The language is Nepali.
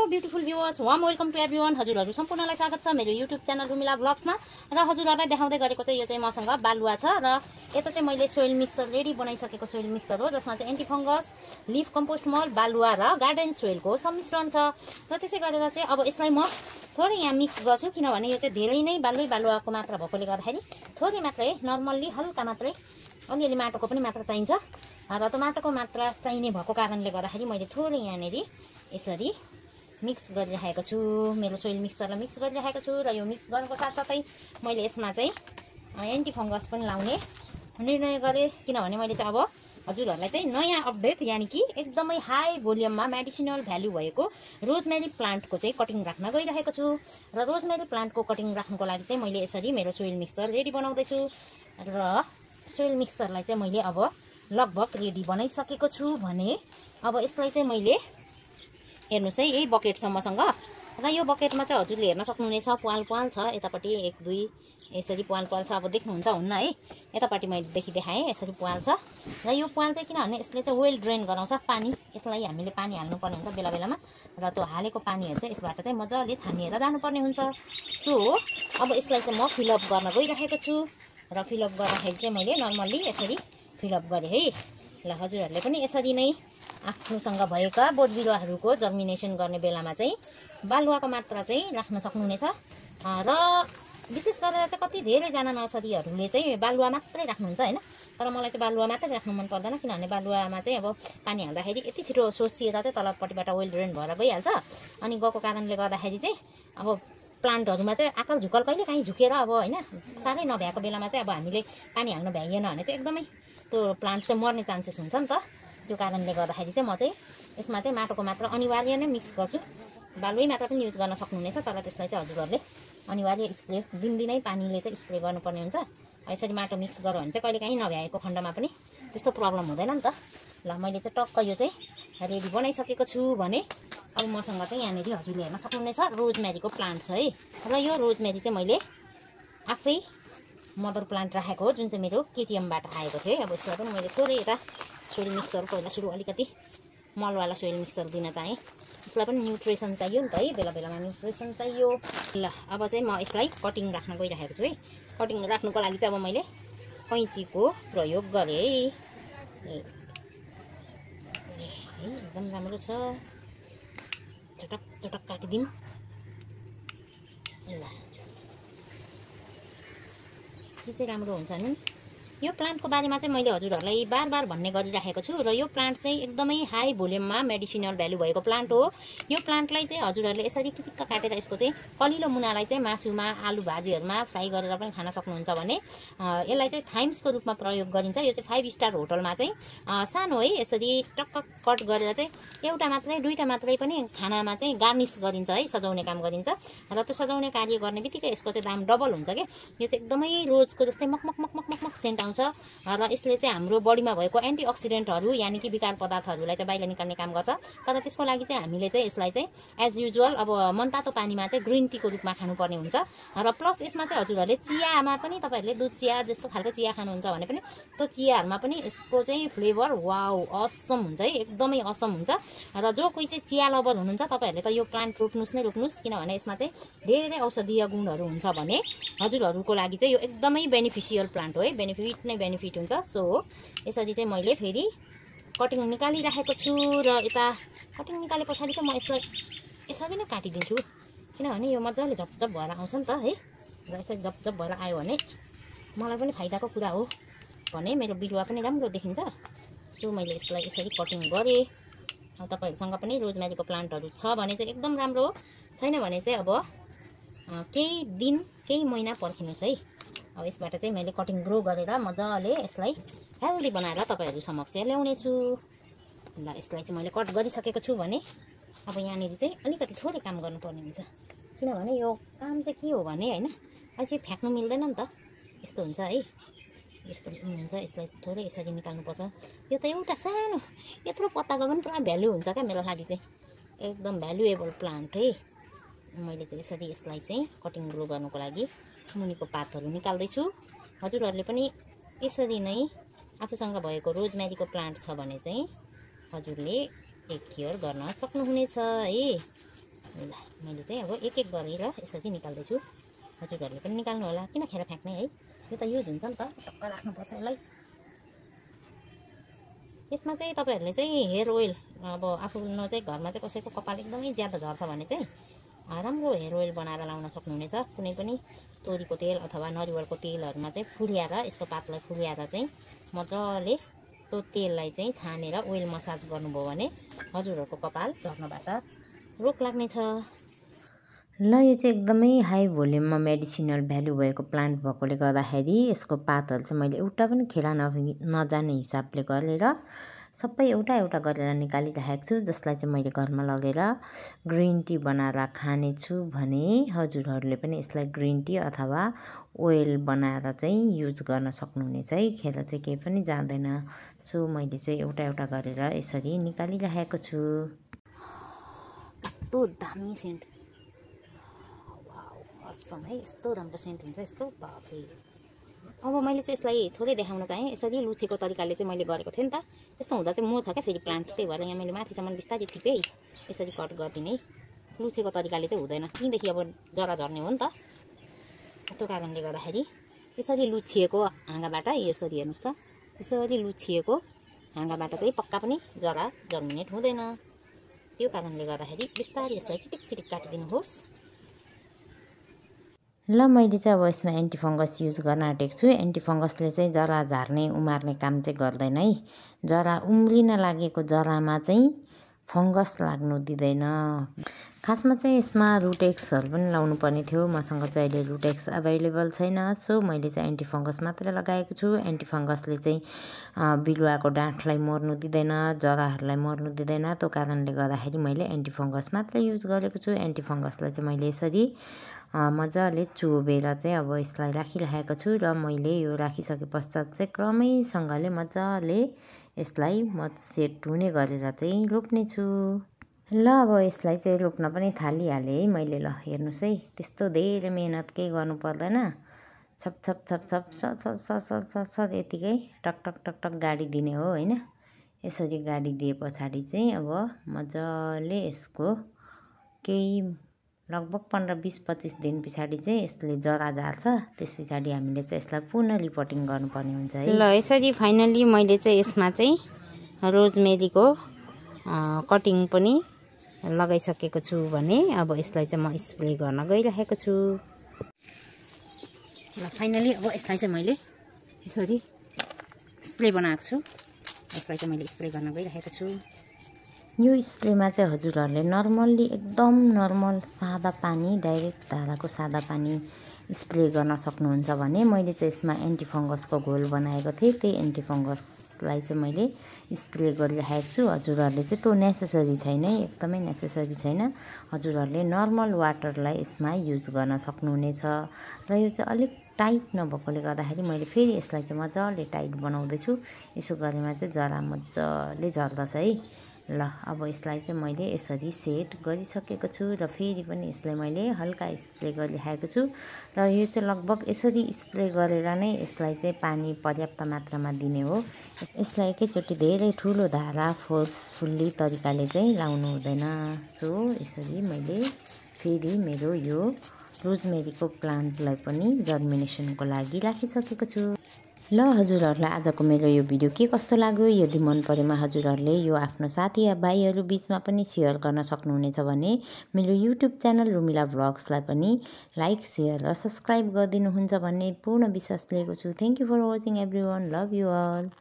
Beautiful viewers, warm welcome to everyone. हजुरहरू सम्पूर्णलाई स्वागत छ मेरो युट्युब च्यानल रुमिला ब्लग्समा। र हजुरहरूलाई देखाउँदै गरेको चाहिँ यो चाहिँ मसँग बालुवा छ र यता चाहिँ मैले सोइल मिक्सचर रेडी बनाइसकेको सोइल मिक्सचर हो, जसमा चाहिँ एन्टी फङ्गस, लिफ कम्पोस्ट मल, बालुवा र गार्डन सोइलको सम्मिश्रण छ। र त्यसै गरेर चाहिँ अब यसलाई म थोरै यहाँ मिक्स गर्छु, किनभने यो चाहिँ धेरै नै बालुवाको मात्रा भएकोले गर्दाखेरि थोरै मात्रै नर्मल्ली हल्का मात्रै अलिअलि माटोको पनि मात्रा चाहिन्छ। र त्यो माटोको मात्रा चाहिने भएको कारणले गर्दाखेरि मैले थोरै यहाँनिर यसरी मिक्स गरिराखेको छु। मेरो सोइल मिक्सचरलाई मिक्स गरिराखेको छु र यो मिक्स गर्नुको साथसाथै मैले यसमा चाहिँ एन्टी फङ्गस पनि लाउने निर्णय गरेँ, किनभने मैले चाहिँ अब हजुरहरूलाई चाहिँ नयाँ अपडेट यानि कि एकदमै हाई भोल्युममा मेडिसिनल भ्यालु भएको रोजमेरी प्लान्टको चाहिँ कटिङ राख्न गइरहेको छु। र रोजमेरी प्लान्टको कटिङ राख्नुको लागि चाहिँ मैले यसरी मेरो सोइल मिक्सचर रेडी बनाउँदैछु र सोइल मिक्सचरलाई चाहिँ मैले अब लगभग रेडी बनाइसकेको छु भने अब यसलाई चाहिँ मैले हेर्नुहोस् है, यही बकेट छ मसँग र यो बकेटमा चाहिँ हजुरले हेर्न सक्नुहुनेछ पाल छ, यतापट्टि 1 2 यसरी पाल छ। अब देख्नुहुन्छ हुन्न है, यतापट्टि मैले देखाएँ यसरी पाल छ र यो पाल चाहिँ किनभने यसले चाहिँ वेल ड्रेन गराउँछ पानी, यसलाई हामीले पानी हाल्नुपर्ने हुन्छ बेला बेलामा र त्यो हालेको पानीहरू चाहिँ यसबाट चाहिँ मजाले छानिएर जानुपर्ने हुन्छ। सो अब यसलाई चाहिँ म फिलअप गर्न गइरहेको छु र फिलअप गर्दाखेरि चाहिँ मैले नर्मल्ली यसरी फिलअप गरेँ है। ल हजुरहरूले पनि यसरी नै आफ्नोसँग भएका बोट बिरुवाहरूको जर्मिनेसन गर्ने बेलामा चाहिँ बालुवाको मात्रा चाहिँ राख्न सक्नुहुनेछ। र विशेष गरेर चाहिँ कति धेरैजना नर्सरीहरूले चाहिँ बालुवा मात्रै राख्नुहुन्छ होइन, तर मलाई चाहिँ बालुवा मात्रै राख्नु मन पर्दैन, किनभने बालुवामा चाहिँ अब पानी हाल्दाखेरि यति छिटो सोसिएर चाहिँ तलपट्टिबाट वेल ड्रेन भएर गइहाल्छ। अनि गएको कारणले गर्दाखेरि चाहिँ अब प्लान्टहरूमा चाहिँ आकार झुकल कहिले काहीँ झुकेर अब होइन साह्रै नभ्याएको बेलामा चाहिँ अब हामीले पानी हाल्नु भ्याइएन भने चाहिँ एकदमै त्यो प्लान्ट चाहिँ मर्ने चान्सेस हुन्छ नि त। त्यो कारणले गर्दाखेरि चाहिँ म चाहिँ यसमा चाहिँ माटोको मात्रा अनिवार्य नै मिक्स गर्छु। बालुवै मात्र पनि युज गर्न सक्नुहुनेछ, तर त्यसलाई चाहिँ हजुरहरूले अनिवार्य स्प्रे दिनदिनै पानीले चाहिँ स्प्रे गर्नुपर्ने हुन्छ। यसरी माटो मिक्स गर्यो भने चाहिँ कहिले काहीँ नभ्याएको खण्डमा पनि त्यस्तो प्रब्लम हुँदैन नि त। ल मैले चाहिँ टक्क यो चाहिँ रेडी बनाइसकेको छु भने अब मसँग चाहिँ यहाँनिर हजुरले हेर्न सक्नुहुनेछ रोजमेरीको प्लान्ट छ है। र यो रोजमेरी चाहिँ मैले आफै मदर प्लान्ट राखेको हो, जुन चाहिँ मेरो केटिएमबाट आएको थियो है। अब यसलाई पनि मैले थोरै यता सोइल मिक्सचर पहिला सुरु अलिकति मलवाला सोइल मिक्सचर दिन चाहेँ, यसलाई पनि न्युट्रिसन चाहियो नि त है, बेला बेलामा न्युट्रिसन चाहियो। ल अब चाहिँ म यसलाई कटिङ राख्न गइरहेको छु है। कटिङ राख्नुको लागि चाहिँ अब मैले कैँचीको प्रयोग गरेँ है, एकदम राम्रो छ, चटक चटक काटिदिउँ। ल यो चाहिँ राम्रो हुन्छ नि। यो प्लान्टको बारेमा चाहिँ मैले हजुरहरूलाई बार बार भन्ने गरिराखेको छु र यो प्लान्ट चाहिँ एकदमै हाई भोल्युममा मेडिसिनल भ्यालु भएको प्लान्ट हो। यो प्लान्टलाई चाहिँ हजुरहरूले यसरी किचिक्क काटेर यसको चाहिँ कलिलो मुनालाई चाहिँ मासुमा आलु भाजीहरूमा फ्राई गरेर पनि खान सक्नुहुन्छ भने यसलाई चाहिँ थाइम्सको रूपमा प्रयोग गरिन्छ। यो चाहिँ 5 स्टार होटलमा चाहिँ सानो है यसरी टक्क कट गरेर चाहिँ एउटा मात्रै दुईटा मात्रै पनि खानामा चाहिँ गार्निस गरिन्छ है, सजाउने काम गरिन्छ। र त्यो सजाउने कार्य गर्ने बित्तिकै यसको चाहिँ दाम डबल हुन्छ क्या। यो चाहिँ एकदमै रोजको जस्तै मकमक सेन्ट आउँछ र यसले चाहिँ हाम्रो बडीमा भएको एन्टिअक्सिडेन्टहरू यानि कि विकार पदार्थहरूलाई चाहिँ बाहिर निकाल्ने काम गर्छ। तर त्यसको लागि चाहिँ हामीले चाहिँ यसलाई चाहिँ एज युजुअल अब मनतातो पानीमा चाहिँ ग्रिन टीको रूपमा खानुपर्ने हुन्छ। र प्लस यसमा चाहिँ हजुरहरूले चियामा पनि तपाईँहरूले दुध चिया जस्तो खालको चिया खानुहुन्छ भने पनि त्यो चियाहरूमा पनि यसको चाहिँ फ्लेभर वाउ असम हुन्छ है, एकदमै असम हुन्छ। र जो कोही चाहिँ चिया लभर हुनुहुन्छ तपाईँहरूले त यो प्लान्ट रोप्नुहोस्, किनभने यसमा चाहिँ धेरै औषधीय गुणहरू हुन्छ भने हजुरहरूको लागि चाहिँ यो एकदमै बेनिफिसियल प्लान्ट हो है, बेनिफिट हुन्छ। सो यसरी चाहिँ मैले फेरि कटिङ निकालिराखेको छु र यता कटिङ निकाले पछाडि चाहिँ म यसलाई यसरी नै काटिदिन्छु, किनभने यो मजाले झपझप भएर आउँछ नि त है। र यसरी झपझप भएर आयो भने मलाई पनि फाइदाको कुरा हो भने मेरो बिरुवा पनि राम्रो देखिन्छ। सो मैले यसलाई यसरी कटिङ गरेँ। तपाईँहरूसँग पनि रोजमेरीको प्लान्टहरू छ भने चाहिँ एकदम राम्रो हो, छैन भने चाहिँ अब केही दिन केही महिना पर्खिनुहोस् है। अब यसबाट चाहिँ मैले कटिङ ग्रो गरेर मजाले यसलाई हेल्दी बनाएर तपाईँहरू समक्ष ल्याउने छु। ल यसलाई चाहिँ मैले कट गरिसकेको छु भने अब यहाँनिर चाहिँ अलिकति थोरै काम गर्नुपर्ने हुन्छ, किनभने यो काम चाहिँ के हो भने होइन अझै फ्याँक्नु मिल्दैन नि त, यस्तो हुन्छ है, यस्तो हुन्छ। यसलाई थोरै यसरी निकाल्नुपर्छ। यो त एउटा सानो यत्रो पत्ताको पनि पुरा भ्यालु हुन्छ क्या मेरो लागि चाहिँ, एकदम भ्यालुएबल प्लान्ट है। मैले चाहिँ यसरी यसलाई चाहिँ कटिङ ग्रो गर्नुको लागि मुनिको पातहरू निकाल्दैछु। हजुरहरूले पनि यसरी नै आफूसँग भएको रोजमेरीको प्लान्ट छ भने चाहिँ हजुरले टेक केयर गर्न सक्नुहुनेछ है। ल मैले चाहिँ अब एक एक गरेर यसरी निकाल्दैछु। हजुरहरूले पनि निकाल्नु होला, किन खेर फ्याँक्ने है, यो त युज हुन्छ नि त, टक्क राख्नुपर्छ यसलाई। यसमा चाहिँ तपाईँहरूले चाहिँ हेयर ओइल अब आफ्नो चाहिँ घरमा चाहिँ कसैको कपाल एकदमै ज्यादा झर्छ भने चाहिँ राम्रो हेयर ओइल बनाएर लाउन सक्नुहुनेछ। कुनै पनि तोरीको तेल अथवा नरिवलको तेलहरूमा चाहिँ फुल्याएर यसको पातलाई फुल्याएर चाहिँ मजाले त्यो तेललाई चाहिँ छानेर ओइल मसाज गर्नुभयो भने हजुरहरूको कपाल झर्नबाट रोक लाग्नेछ। ल यो चाहिँ एकदमै हाई भोल्युममा मेडिसिनल भ्यालु भएको प्लान्ट भएकोले गर्दाखेरि यसको पातहरू चाहिँ मैले एउटा पनि खेला नजाने हिसाबले गरेर सबै एउटा एउटा गरेर निकालिराखेको छु, जसलाई चाहिँ मैले घरमा लगेर ग्रिन टी बनाएर खानेछु भने हजुरहरूले पनि यसलाई ग्रिन टी अथवा ओइल बनाएर चाहिँ युज गर्न सक्नुहुनेछ है, खेर चाहिँ केही पनि जाँदैन। सो मैले चाहिँ एउटा एउटा गरेर यसरी निकालिराखेको छु। कस्तो दामी सेन्ट, वाउ है, यस्तो राम्रो सेन्ट हुन्छ यसको, बाफरे। अब मैले चाहिँ यसलाई थोरै देखाउन चाहेँ, यसरी लुछेको तरिकाले चाहिँ मैले गरेको थिएँ नि त, त्यस्तो हुँदा चाहिँ म छ क्या फेरि प्लान्ट, त्यही भएर यहाँ मैले माथिसम्म बिस्तारै टिपेँ, यसरी कट गरिदिने। लुछेको तरिकाले चाहिँ हुँदैन, त्यहीँदेखि अब जरा झर्ने हो नि त, त्यो कारणले गर्दाखेरि यसरी लुछिएको हाँगाबाट यसरी हेर्नुहोस् त, यसरी लुछिएको हाँगाबाट चाहिँ पक्का पनि जरा जर्मिनेट हुँदैन। त्यो कारणले गर्दाखेरि बिस्तारै यसलाई चिटिक चिटिक काटिदिनुहोस्। ल मैले चाहिँ अब यसमा एन्टी फङ्गस युज गर्न आँटेको छु। एन्टी फङ्गसले चाहिँ जरा झार्ने उमार्ने काम चाहिँ गर्दैन है, जरा उम्रिन लागेको जरामा चाहिँ फङ्गस लाग्नु दिँदैन। खासमा चाहिँ यसमा रुटेक्सहरू पनि लाउनु पर्ने थियो, मसँग चाहिँ अहिले रुटेक्स अभाइलेबल छैन, सो मैले चाहिँ एन्टी फङ्गस मात्रै लगाएको छु। एन्टी फङ्गसले चाहिँ बिरुवाको डाँठलाई मर्नु दिँदैन, जराहरूलाई मर्नु दिँदैन, त्यो कारणले गर्दाखेरि मैले एन्टी फङ्गस मात्रै युज गरेको छु। एन्टी फङ्गसलाई चाहिँ मैले यसरी मजाले चोबेर चाहिँ अब यसलाई राखिराखेको छु र मैले यो राखिसके पश्चात चाहिँ क्रमैसँगले मजाले यसलाई सेट हुने गरेर चाहिँ रोप्नेछु। ल अब यसलाई चाहिँ रोप्न पनि थालिहालेँ है मैले। ल हेर्नुहोस् है, त्यस्तो धेरै मेहनत केही गर्नु पर्दैन, छप छप छप छप sir sir sir sir sir sir यतिकै टक टक टक टक गाडी दिने हो होइन। यसरी गाडी दिए पछाडि चाहिँ अब मजाले यसको केही लगभग 15-20-25 दिन पछाडि चाहिँ यसले जरा झार्छ, त्यस पछाडि हामीले चाहिँ यसलाई पुनः रिपोर्टिङ गर्नुपर्ने हुन्छ है। ल यसरी फाइनली मैले चाहिँ यसमा चाहिँ रोजमेरीको कटिङ पनि लगाइसकेको छु भने अब यसलाई चाहिँ म स्प्रे गर्न गइरहेको छु। ल फाइनली अब यसलाई चाहिँ मैले यसरी स्प्रे बनाएको छु, यसलाई चाहिँ मैले स्प्रे गर्न गइरहेको छु। यो स्प्रेमा चाहिँ हजुरहरूले नर्मल्ली एकदम नर्मल सादा पानी, डाइरेक्ट धाराको सादा पानी स्प्रे गर्न सक्नुहुन्छ भने मैले चाहिँ यसमा एन्टी फङ्गसको घोल बनाएको थिएँ, त्यही एन्टी फङ्गसलाई चाहिँ मैले स्प्रे गरिरहेको छु। हजुरहरूले चाहिँ त्यो नेसेसरी छैन, एकदमै नेसेसरी छैन, हजुरहरूले नर्मल वाटरलाई यसमा युज गर्न सक्नुहुनेछ। र यो चाहिँ अलिक टाइट नभएकोले गर्दाखेरि मैले फेरि यसलाई चाहिँ मजाले टाइट बनाउँदैछु, यसो गरेमा चाहिँ जरा मजाले झर्दछ है। ल अब यसलाई चाहिँ मैले यसरी सेट गरिसकेको छु र फेरि पनि यसलाई मैले हल्का स्प्रे गरिराखेको छु र यो चाहिँ लगभग यसरी स्प्रे गरेर नै यसलाई चाहिँ पानी पर्याप्त मात्रामा दिने हो। यसलाई एकैचोटि धेरै ठुलो धारा फोर्सफुल्ली तरिकाले चाहिँ लाउनु हुँदैन। सो यसरी मैले फेरि मेरो यो रोजमेरीको प्लान्टलाई पनि जर्मिनेसनको लागि राखिसकेको छु। ल हजुरहरूलाई आजको मेरो यो भिडियो के कस्तो लाग्यो, यदि मन परेमा हजुरहरूले यो आफ्नो साथी या भाइहरू बिचमा पनि सेयर गर्न सक्नुहुनेछ भने मेरो युट्युब च्यानल रुमिला भ्लग्सलाई पनि लाइक, सेयर र सब्सक्राइब गरिदिनुहुन्छ भन्ने पूर्ण विश्वास लिएको छु। Thank you for watching everyone, love you all.